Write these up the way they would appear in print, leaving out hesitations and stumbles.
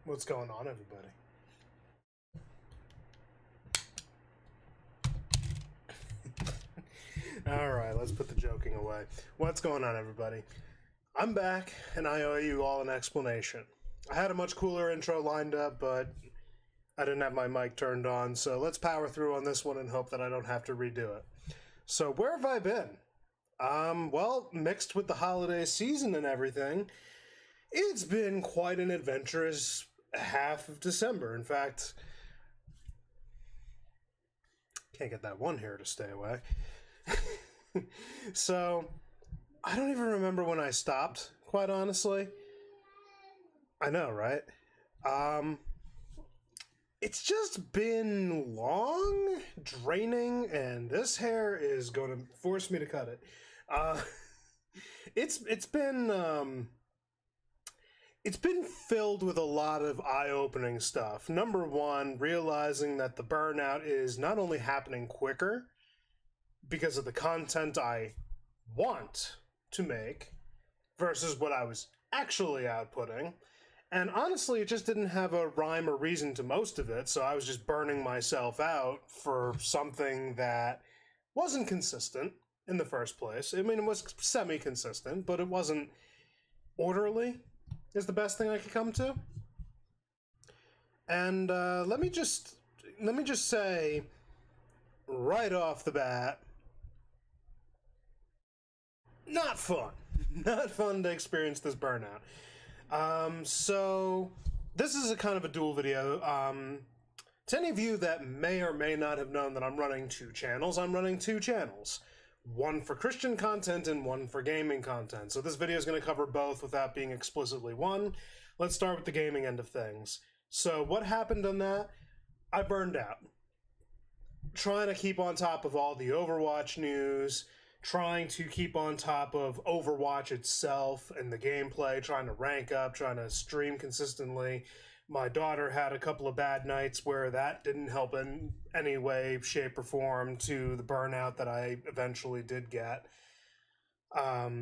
What's going on, everybody? Alright, let's put the joking away. What's going on, everybody? I'm back, and I owe you all an explanation. I had a much cooler intro lined up, but I didn't have my mic turned on, so let's power through on this one and hope that I don't have to redo it. So, where have I been? Well, mixed with the holiday season and everything, it's been quite an adventurous half of December. In fact, can't get that one hair to stay away. So, I don't even remember when I stopped, quite honestly. I know, right? It's just been long, draining, and this hair is going to force me to cut it. It's been filled with a lot of eye-opening stuff. Number one, realizing that the burnout is not only happening quicker because of the content I want to make versus what I was actually outputting. And honestly, it just didn't have a rhyme or reason to most of it, so I was just burning myself out for something that wasn't consistent in the first place. I mean, it was semi-consistent, but it wasn't orderly, is the best thing I could come to. And let me just say right off the bat, not fun. Not fun to experience this burnout. So this is a kind of a dual video. To any of you that may or may not have known that I'm running two channels, I'm running two channels. One for Christian content and one for gaming content. So this video is going to cover both without being explicitly one. Let's start with the gaming end of things. So what happened on that? I burned out. Trying to keep on top of all the Overwatch news, trying to keep on top of Overwatch itself and the gameplay, trying to rank up, trying to stream consistently. My daughter had a couple of bad nights where that didn't help in any way, shape, or form to the burnout that I eventually did get.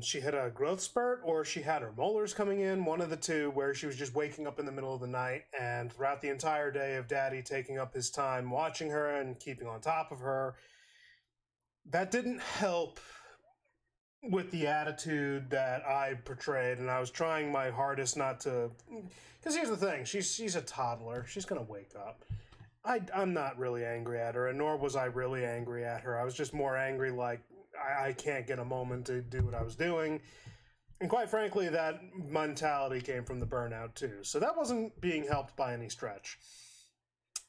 She had a growth spurt, or she had her molars coming in, one of the two, where she was just waking up in the middle of the night, and throughout the entire day of Daddy taking up his time watching her and keeping on top of her, that didn't help with the attitude that I portrayed, and I was trying my hardest not to... Because here's the thing, she's a toddler. She's going to wake up. I'm not really angry at her, and nor was I really angry at her. I was just more angry like I can't get a moment to do what I was doing. And quite frankly, that mentality came from the burnout too. So that wasn't being helped by any stretch.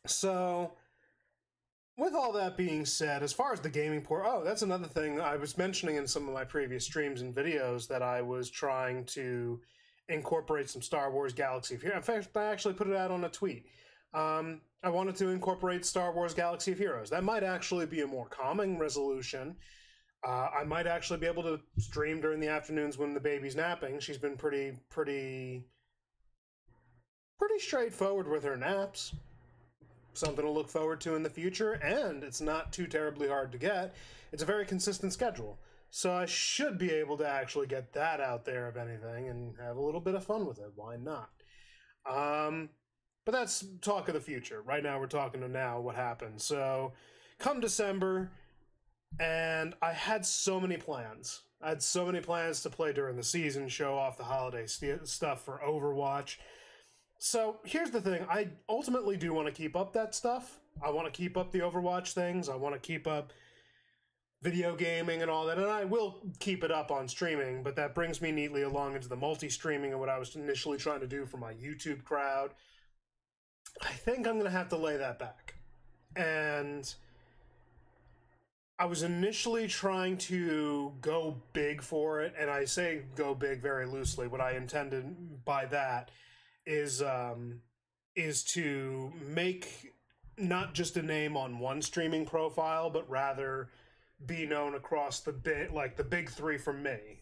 So... with all that being said, as far as the gaming port, oh, that's another thing I was mentioning in some of my previous streams and videos, that I was trying to incorporate some Star Wars Galaxy of Heroes. In fact, I actually put it out on a tweet. I wanted to incorporate Star Wars Galaxy of Heroes. That might actually be a more calming resolution. I might actually be able to stream during the afternoons when the baby's napping. She's been pretty straightforward with her naps. Something to look forward to in the future, and it's not too terribly hard to get. It's a very consistent schedule. So I should be able to actually get that out there, if anything, and have a little bit of fun with it. Why not? But that's talk of the future. Right now we're talking to now, what happened. So come December, and I had so many plans. I had so many plans to play during the season, show off the holiday stuff for Overwatch. So, here's the thing. I ultimately do want to keep up that stuff. I want to keep up the Overwatch things. I want to keep up video gaming and all that. And I will keep it up on streaming, but that brings me neatly along into the multi-streaming and what I was initially trying to do for my YouTube crowd. I think I'm going to have to lay that back. And I was initially trying to go big for it, and I say go big very loosely. What I intended by that is to make not just a name on one streaming profile, but rather be known across the big three from me,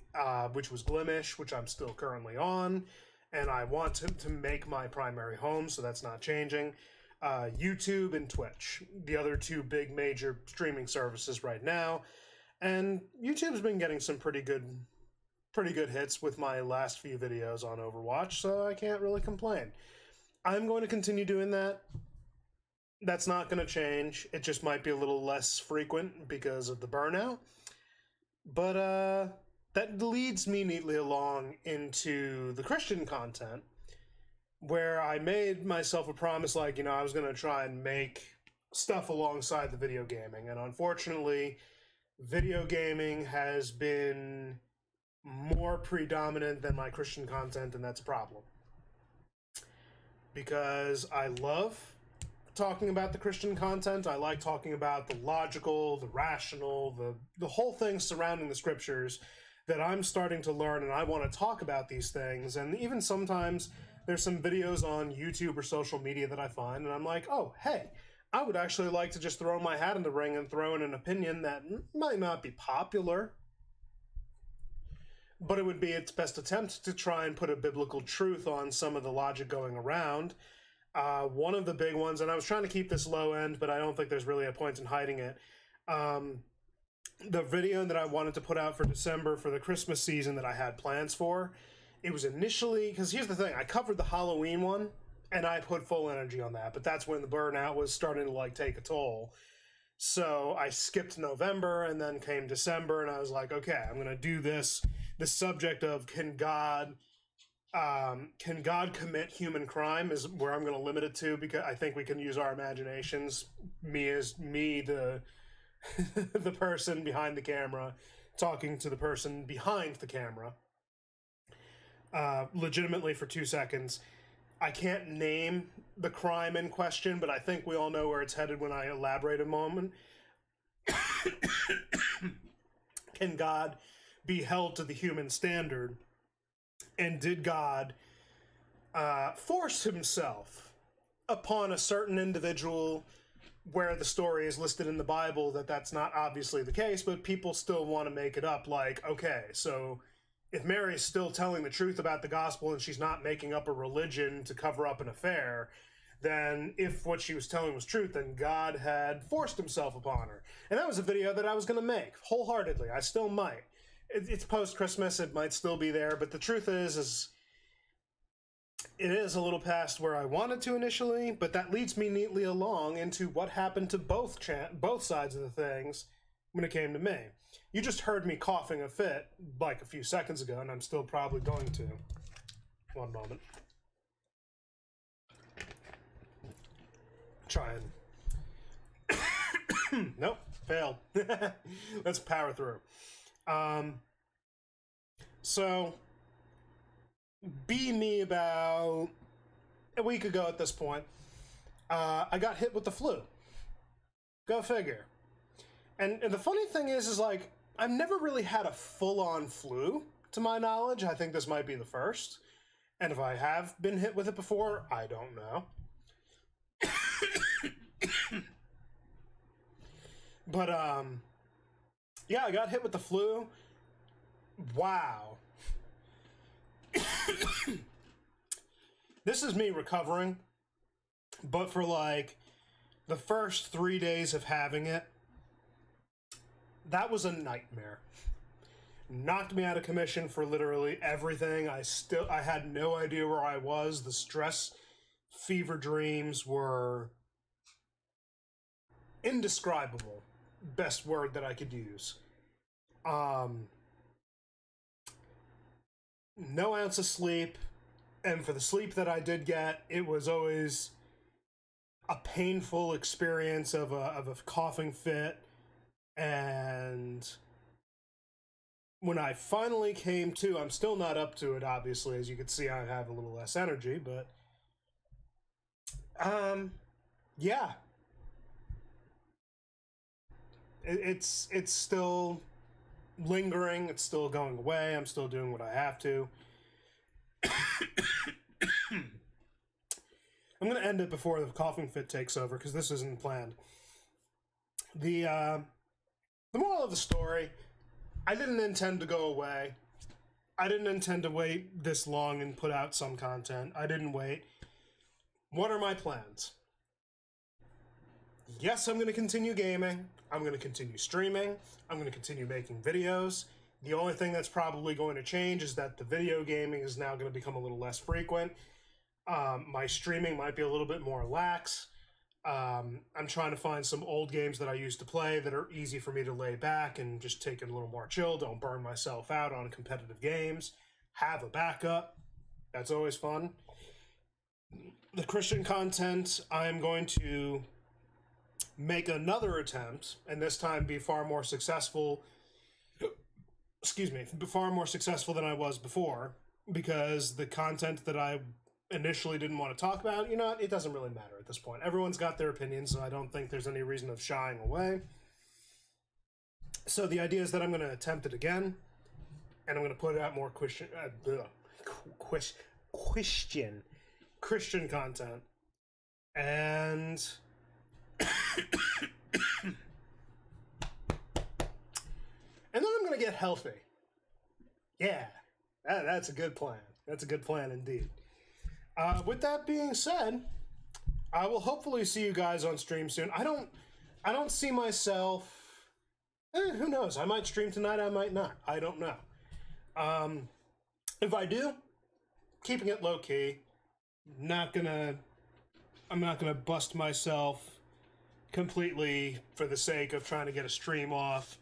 which was Glimish, which I'm still currently on, and I want to make my primary home, so that's not changing. YouTube and Twitch, the other two big major streaming services right now, and YouTube's been getting some pretty good hits with my last few videos on Overwatch, so I can't really complain. I'm going to continue doing that. That's not going to change. It just might be a little less frequent because of the burnout. But that leads me neatly along into the Christian content, where I made myself a promise, like, you know, I was going to try and make stuff alongside the video gaming. And unfortunately, video gaming has been more predominant than my Christian content, and that's a problem. Because I love talking about the Christian content. I like talking about the logical, the rational, the whole thing surrounding the scriptures that I'm starting to learn, and I want to talk about these things. And even sometimes there's some videos on YouTube or social media that I find, and I'm like, oh, hey, I would actually like to just throw my hat in the ring and throw in an opinion that might not be popular, but it would be its best attempt to try and put a biblical truth on some of the logic going around. One of the big ones, and I was trying to keep this low end, but I don't think there's really a point in hiding it. The video that I wanted to put out for December for the Christmas season that I had plans for, it was initially, because here's the thing, I covered the Halloween one, and I put full energy on that, but that's when the burnout was starting to, like, take a toll. So I skipped November, and then came December, and I was like, okay, I'm going to do this. The subject of can God commit human crime is where I'm going to limit it to, because I think we can use our imaginations. Me, the the person behind the camera, talking to the person behind the camera, legitimately for 2 seconds. I can't name the crime in question, but I think we all know where it's headed when I elaborate a moment. Can God be held to the human standard? And did God force himself upon a certain individual, where the story is listed in the Bible that that's not obviously the case, but people still want to make it up, like, okay, so if Mary is still telling the truth about the gospel and she's not making up a religion to cover up an affair, then if what she was telling was truth, then God had forced himself upon her. And that was a video that I was going to make, wholeheartedly. I still might. It's post-Christmas, it might still be there, but the truth is it is a little past where I wanted to initially, but that leads me neatly along into what happened to both sides of the things when it came to me. You just heard me coughing a fit like a few seconds ago, and I'm still probably going to. One moment. Try and... Nope, failed. Let's power through. So, be me about a week ago at this point, I got hit with the flu. Go figure. And the funny thing is like, I've never really had a full-on flu, to my knowledge. I think this might be the first. And if I have been hit with it before, I don't know. But, yeah, I got hit with the flu. Wow. This is me recovering, but for like the first 3 days of having it, that was a nightmare. Knocked me out of commission for literally everything. I had no idea where I was. The stress fever dreams were indescribable. Best word that I could use. No ounce of sleep, and for the sleep that I did get, it was always a painful experience of a coughing fit. And when I finally came to, I'm still not up to it, obviously. As you can see, I have a little less energy, but yeah, it's still lingering. It's still going away. I'm still doing what I have to. I'm going to end it before the coughing fit takes over, because this isn't planned. The moral of the story, I didn't intend to go away. I didn't intend to wait this long and put out some content. I didn't wait. What are my plans? Yes, I'm going to continue gaming. I'm going to continue streaming. I'm going to continue making videos. The only thing that's probably going to change is that the video gaming is now going to become a little less frequent. My streaming might be a little bit more lax. I'm trying to find some old games that I used to play that are easy for me to lay back and just take it a little more chill. Don't burn myself out on competitive games. Have a backup. That's always fun. The Christian content, I'm going to make another attempt, and this time be far more successful. Excuse me, far more successful than I was before, because the content that I initially didn't want to talk about, you know, it doesn't really matter at this point. Everyone's got their opinions, so I don't think there's any reason of shying away. So the idea is that I'm going to attempt it again, and I'm going to put out more Christian content, and and then I'm going to get healthy. Yeah, that's a good plan. That's a good plan indeed. With that being said, I will hopefully see you guys on stream soon. I don't see myself. Who knows? I might stream tonight. I might not. I don't know. If I do, keeping it low key. I'm not gonna bust myself completely for the sake of trying to get a stream off.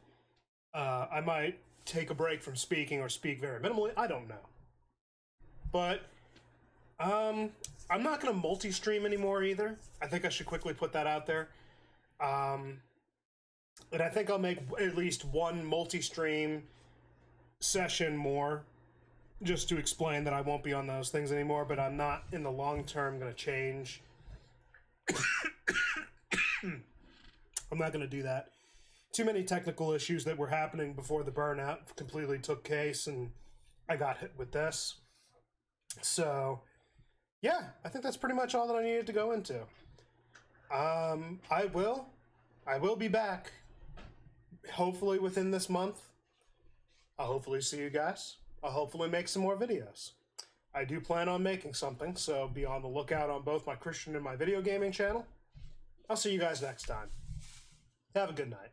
I might take a break from speaking or speak very minimally. I don't know. But I'm not going to multi-stream anymore either. I think I should quickly put that out there. And I think I'll make at least one multi-stream session more, just to explain that I won't be on those things anymore, but I'm not in the long term going to change. I'm not going to do that. Too many technical issues that were happening before the burnout completely took case, and I got hit with this. So, yeah, I think that's pretty much all that I needed to go into. I will be back, hopefully within this month. I'll hopefully see you guys. I'll hopefully make some more videos. I do plan on making something, so be on the lookout on both my Christian and my video gaming channel. I'll see you guys next time. Have a good night.